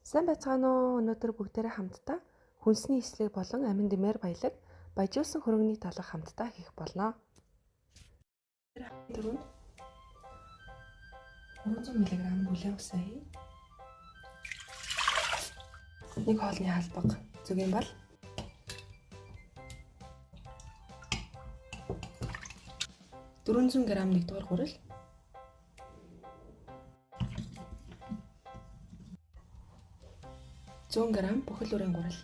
Сайн байцгаана уу? Өнөөдөр бүгдээрээ хамтдаа хүнсний эслэг болон амин дэмээр баялаг баяжуулсан хөрөнгөний талах хамтдаа хийх болно. Түрүүнд 300 мг бүлээн усаа хий. Нэг хоолны халбаг зүгийн бол 400 г нэгдүгээр гурил, 100 г бүхэл үрийн гурил,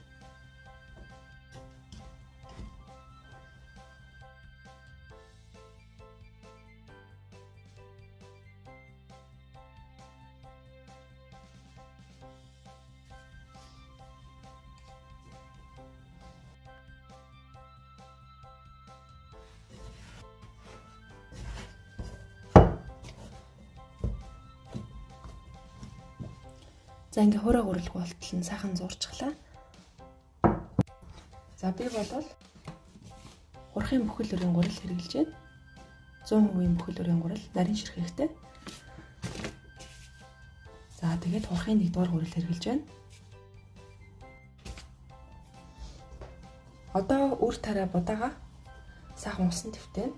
за ингээ хураа гурилг болтол нь сайхан зуурчглаа. За би болвол хурахын бүхэл үрийн гурил хэрэглэж байна. 100% бүхэл үрийн гурил нарийн ширхэгтэй. За тэгээд хурахын нэгдүгээр гурил хэрэглэж байна. Одоо үр тарай будаага сайхан усан твтэн.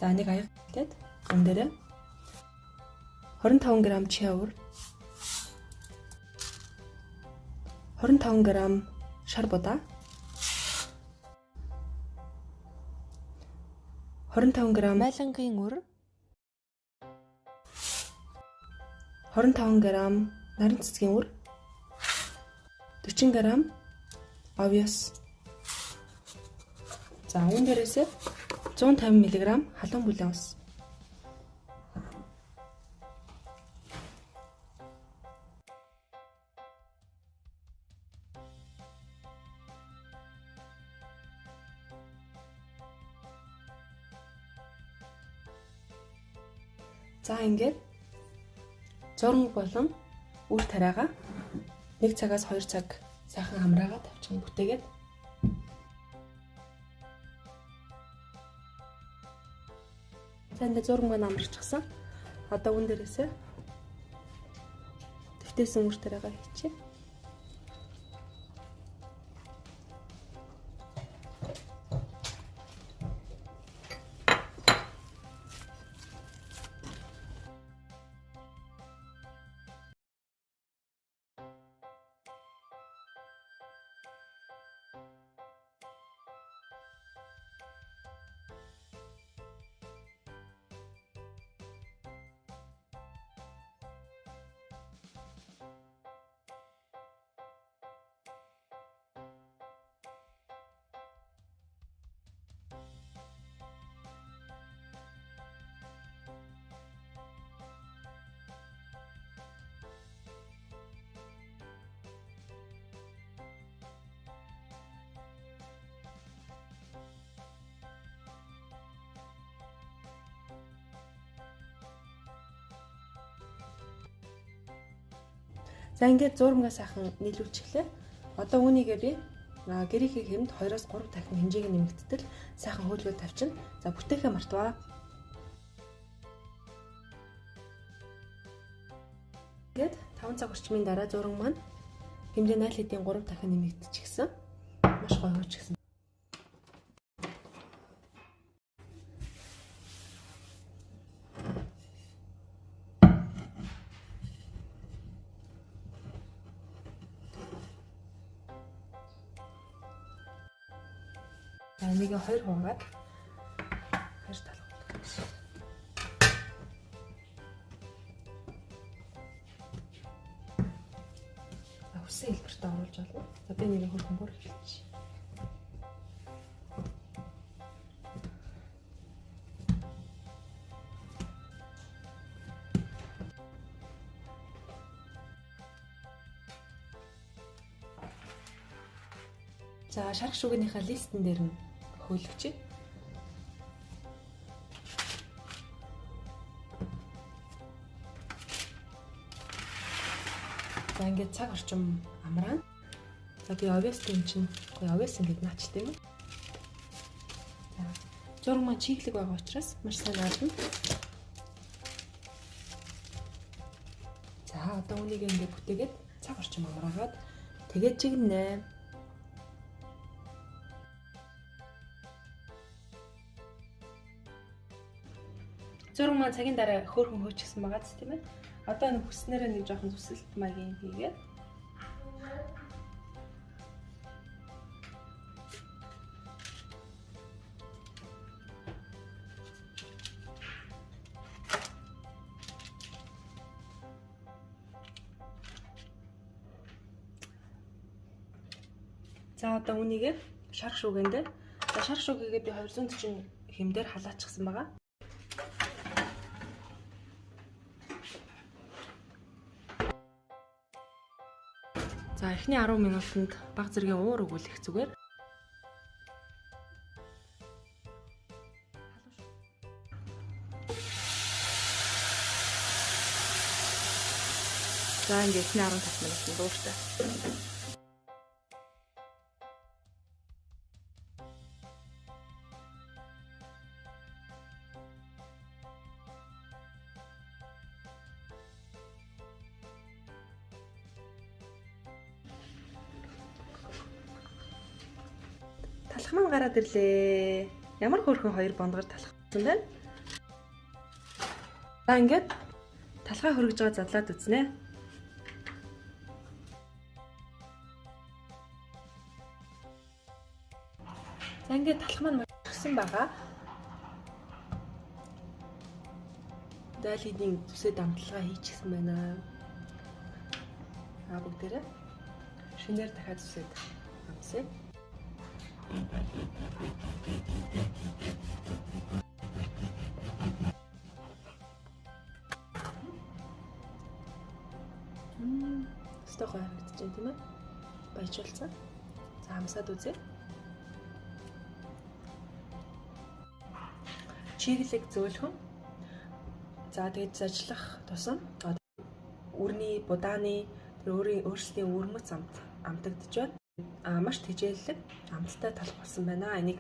За нэг аяг хэлээд зүүн дээрээ 25 г чиавар, 25 г шар будаа, 25 г майлангийн үр, 25 г нарийн цэцгийн үр, 40 г овёс. За үүн дээрээс 150 мг халуун бүлээн ус. За ингээд зураг болон үр тариагаа 1 цагаас 2 цаг сайхан хамраагаа тавьчихсан бүтээгээд сайн зураг маань амарчихсан. Одоо үн дээрээсээ твтээсэн үр тариагаа хийчихье. За ингээд зурмгаа сайхан нийлүүлчихлээ. Одоо үүнийгээ би гэрийнхээ хэмд 2-3 дахин хэмжээг нэмэгдтэл сайхан хөөлгөө тавьчихна. За бүтээхээ мартваа. Ингээд 5 цаг орчмын дараа зураг маань хэмжээ 0 хэдийн 3 дахин нэмэгдчихсэн. Маш гоё хөөчихсөн. Энийг 2 хунгаад 2 талх болгох. Үсэн хэлбэрт оруулж болно. За би нэг хөрхөн бүр хэлчих. За шарх шүгнийхээ листэн дээр нь хөөлөгч. За ингээд цаг орчим амраана. За би овёс юм чинь гоё овёс ингэж наач тийм үү? За зураг маань чиглэг байгаа учраас маш сайн наадна. За одоо үнийг ингээд бүтээгээд цаг орчим амраагаад тэгээд чигнэ. Зураг маань цагийн дараа хөөрхөн хөөчихсөн байгаа ч тийм ээ. Одоо нэг хүснээрээ нэг жоохон зүсэлт маягийн хийгээд за одоо үнийг шарх шүүгэндээ шарх шүүгээгээ би 240 хэмдээр халаачихсан байгаа. За эхний 10 минутанд баг зэргийн уур өгүүлэх зүгээр. За ингээд эхний 15 минутанд дууртай. Талхман гараад ирлээ. Ямар хөөрхөн хоёр бондгор талхсан байна. За ингээд талхаа хөргөж байгаа задлаад үзнэ. За ингээд талхман мөргсөн байгаа. Дайлидын зүсээ дамталгаа хийчихсэн байна. Бүгдээрээ шинээр дахиад зүсээд амсъя. Стохой харагдаж байна тийм ээ. Баяжуулсан. За амсаад үзье. Чиглэг зөөлхөн. За тэгээд зажлах тусам үрний будааны тэр өөрсдийн үрмөц амтагдж байна. Маш тэжээллэг амттай талх болсон байна. Энийг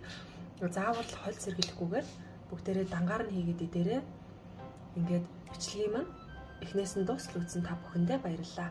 заавал хол сэргэлэхгүйгээр бүгдээрээ дангаар нь хийгээд идээрээ ингээд бичлэгийн маань эхнээс нь дуусал үзсэн та бүхэндээ баярлалаа.